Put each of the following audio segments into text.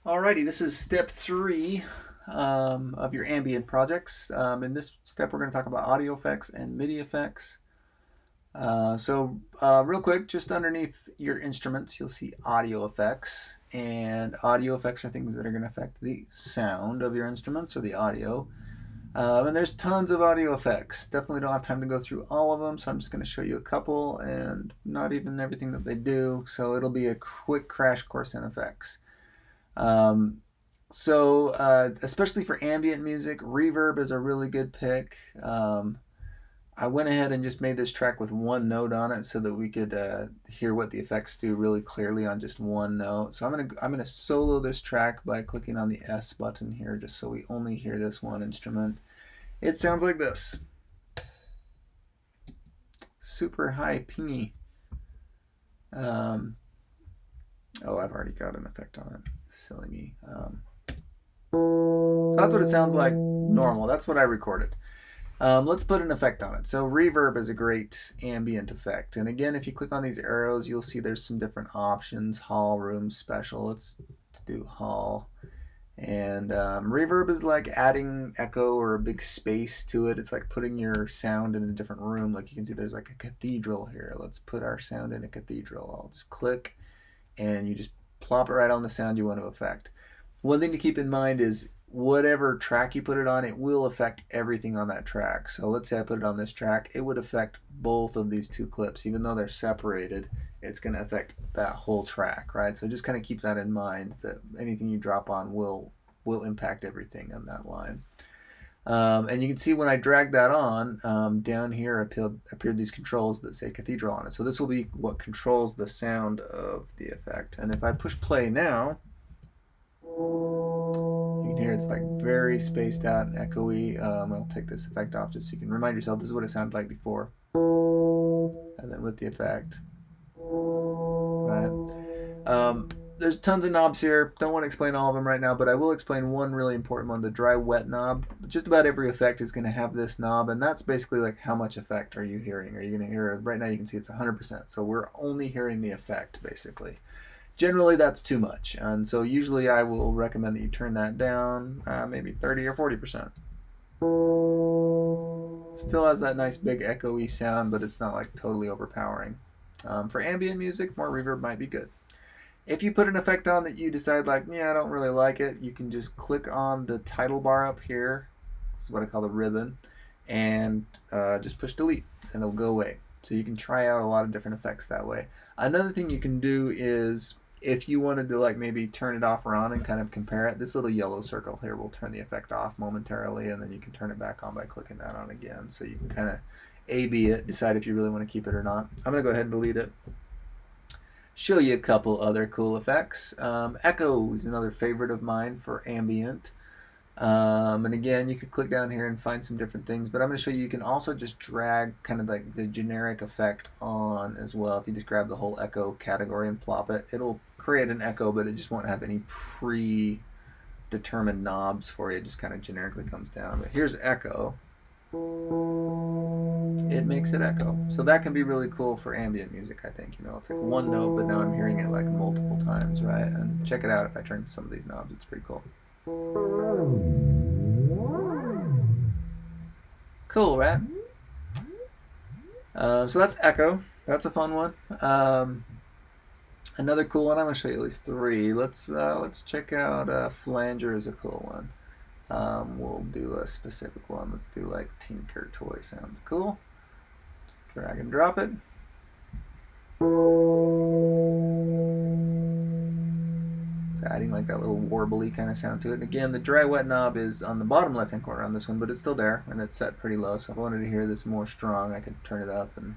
Alrighty, this is step three of your ambient projects. In this step, we're going to talk about audio effects and MIDI effects. Real quick, just underneath your instruments, you'll see audio effects. And audio effects are things that are going to affect the sound of your instruments or the audio. And there's tons of audio effects. Definitely don't have time to go through all of them, so I'm just going to show you a couple and not even everything that they do. So it'll be a quick crash course in effects. Um, Especially for ambient music, reverb is a really good pick. I went ahead and just made this track with one note on it so that we could hear what the effects do really clearly on just one note. So I'm gonna solo this track by clicking on the S button here, just so we only hear this one instrument. It sounds like this, super high pingy. Um, oh, I've already got an effect on it. Silly me. So that's what it sounds like normal. That's what I recorded. Let's put an effect on it. So reverb is a great ambient effect. And again, if you click on these arrows, you'll see there's some different options. Hall, room, special. Let's do hall. And reverb is like adding echo or a big space to it. It's like putting your sound in a different room. Like you can see there's like a cathedral here. Let's put our sound in a cathedral. I'll just click and you just plop it right on the sound you want to affect. One thing to keep in mind is whatever track you put it on, it will affect everything on that track. So let's say I put it on this track, it would affect both of these two clips. Even though they're separated, it's going to affect that whole track, right? So just kind of keep that in mind, that anything you drop on will impact everything on that line. And you can see when I drag that on, down here appeared these controls that say cathedral on it. So this will be what controls the sound of the effect. And if I push play now, you can hear it's like very spaced out and echoey. I'll take this effect off just so you can remind yourself this is what it sounded like before. And then with the effect. Right. There's tons of knobs here. Don't want to explain all of them right now, but I will explain one really important one, the dry wet knob. Just about every effect is going to have this knob, and that's basically like how much effect are you hearing? Are you going to hear, right now you can see it's 100%, so we're only hearing the effect basically. Generally that's too much, and so usually I will recommend that you turn that down, maybe 30 or 40%. Still has that nice big echoey sound, but it's not like totally overpowering. For ambient music, more reverb might be good. If you put an effect on that you decide like, yeah, I don't really like it, you can just click on the title bar up here. This is what I call the ribbon, and just push delete and it'll go away. So you can try out a lot of different effects that way. Another thing you can do is if you wanted to like maybe turn it off or on and kind of compare it, this little yellow circle here will turn the effect off momentarily, and then you can turn it back on by clicking that on again. So you can kind of A-B it, decide if you really want to keep it or not. I'm going to go ahead and delete it. Show you a couple other cool effects. Echo is another favorite of mine for ambient. And again, you could click down here and find some different things, but I'm going to show you can also just drag kind of like the generic effect on as well. If you just grab the whole echo category and plop it, it'll create an echo, but it just won't have any predetermined knobs for you. It just kind of generically comes down. But here's echo. It makes it echo. So that can be really cool for ambient music, I think. You know, it's like one note, but now I'm hearing it like multiple times, right? And check it out if I turn some of these knobs. It's pretty cool. Cool, right? So that's echo. That's a fun one. Another cool one. I'm gonna show you at least three. Let's check out flanger is a cool one. We'll do a specific one. Let's do like Tinker Toy sounds. Cool. Drag and drop it. It's adding like that little warbly kind of sound to it. And again, the dry wet knob is on the bottom left hand corner on this one, but it's still there and it's set pretty low. So if I wanted to hear this more strong, I could turn it up and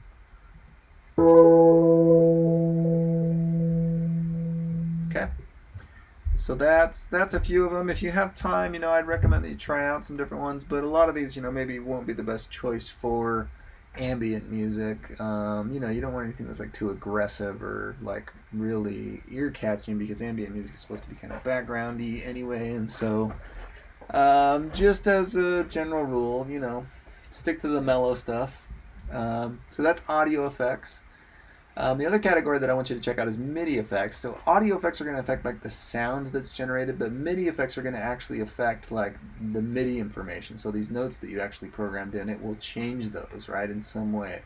okay. So that's a few of them. If you have time, you know, I'd recommend that you try out some different ones, but a lot of these, you know, maybe won't be the best choice for ambient music. You know, you don't want anything that's like too aggressive or like really ear catching, because ambient music is supposed to be kind of backgroundy anyway. And so just as a general rule, you know, stick to the mellow stuff. So that's audio effects. The other category that I want you to check out is MIDI effects. So audio effects are going to affect like the sound that's generated, but MIDI effects are going to actually affect like the MIDI information. So these notes that you actually programmed in, it will change those, right, in some way.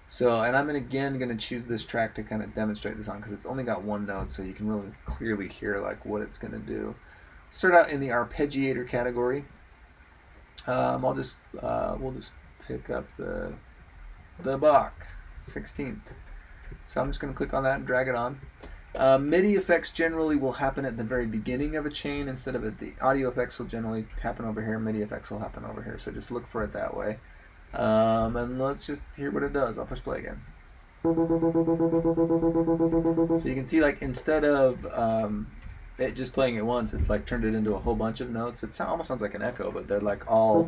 So, and I'm again going to choose this track to kind of demonstrate this on because it's only got one note, so you can really clearly hear like what it's going to do. Start out in the arpeggiator category. We'll just pick up the Bach 16th. So I'm just going to click on that and drag it on. MIDI effects generally will happen at the very beginning of a chain instead of at the audio effects will generally happen over here. MIDI effects will happen over here. So just look for it that way. And let's just hear what it does. I'll push play again. So you can see like instead of it just playing it once, it's like turned it into a whole bunch of notes. It almost sounds like an echo, but they're like all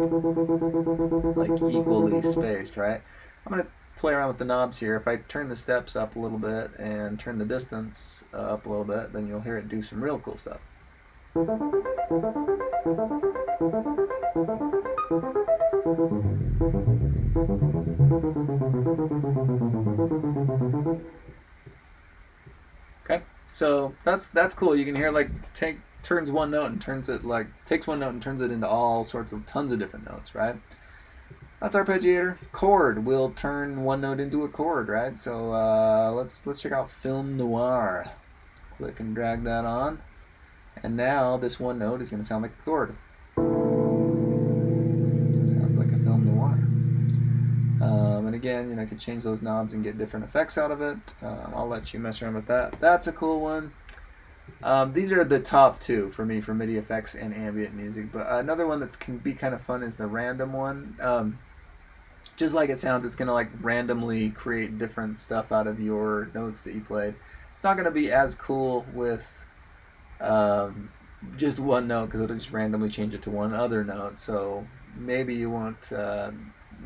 like equally spaced, right? I'm going to play around with the knobs here. If I turn the steps up a little bit and turn the distance up a little bit, then you'll hear it do some real cool stuff. Okay, so that's cool. You can hear like turns one note and turns it like takes one note and turns it into all sorts of tons of different notes, right? That's arpeggiator. Chord will turn one note into a chord, right? So let's check out film noir. Click and drag that on, and now this one note is going to sound like a chord. Sounds like a film noir. And again, you know, I could change those knobs and get different effects out of it. I'll let you mess around with that. That's a cool one. These are the top two for me for MIDI effects and ambient music. But another one that can be kind of fun is the random one. Just like it sounds, it's going to like randomly create different stuff out of your notes that you played. It's not going to be as cool with just one note because it'll just randomly change it to one other note. So maybe you won't.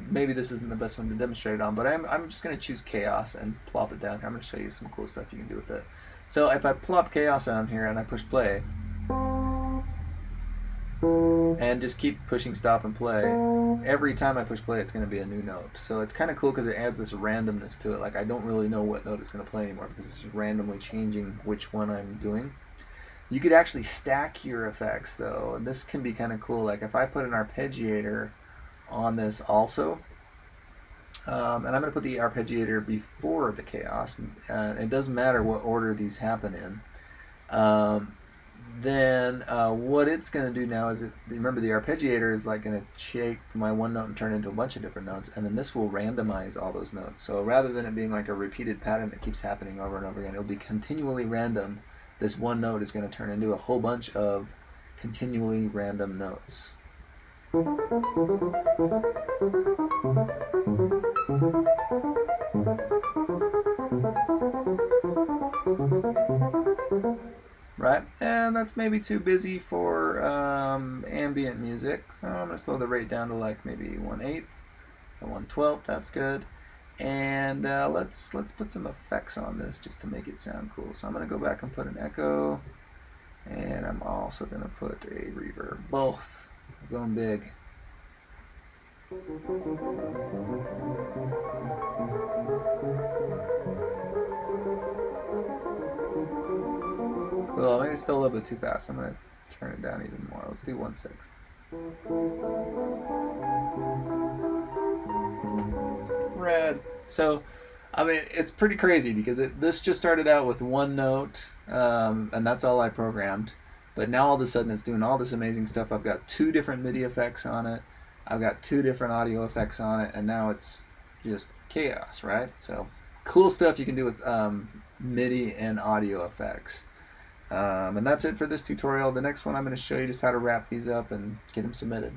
Maybe this isn't the best one to demonstrate it on, but I'm just going to choose Chaos and plop it down here. I'm going to show you some cool stuff you can do with it. So if I plop Chaos down here and I push play, and just keep pushing stop and play, every time I push play it's going to be a new note. So it's kind of cool because it adds this randomness to it. Like I don't really know what note it's going to play anymore because it's just randomly changing which one I'm doing. You could actually stack your effects though, and this can be kind of cool. Like if I put an arpeggiator on this also, and I'm going to put the arpeggiator before the Chaos, and it doesn't matter what order these happen in. Then what it's going to do now is, remember the arpeggiator is like going to shake my one note and turn into a bunch of different notes, and then this will randomize all those notes. So rather than it being like a repeated pattern that keeps happening over and over again, it'll be continually random. This one note is going to turn into a whole bunch of continually random notes. Right, and that's maybe too busy for ambient music. So I'm going to slow the rate down to like maybe 1/8 and 1/12. That's good. And let's put some effects on this just to make it sound cool. So I'm going to go back and put an echo, and I'm also going to put a reverb. Both. We're going big. Cool. Maybe still a little bit too fast. I'm going to turn it down even more. Let's do 1/6. Red. So, I mean, it's pretty crazy because this just started out with one note, and that's all I programmed. But now all of a sudden it's doing all this amazing stuff. I've got 2 different MIDI effects on it. I've got 2 different audio effects on it, and now it's just chaos, right? So, cool stuff you can do with MIDI and audio effects. And that's it for this tutorial. The next one I'm going to show you just how to wrap these up and get them submitted.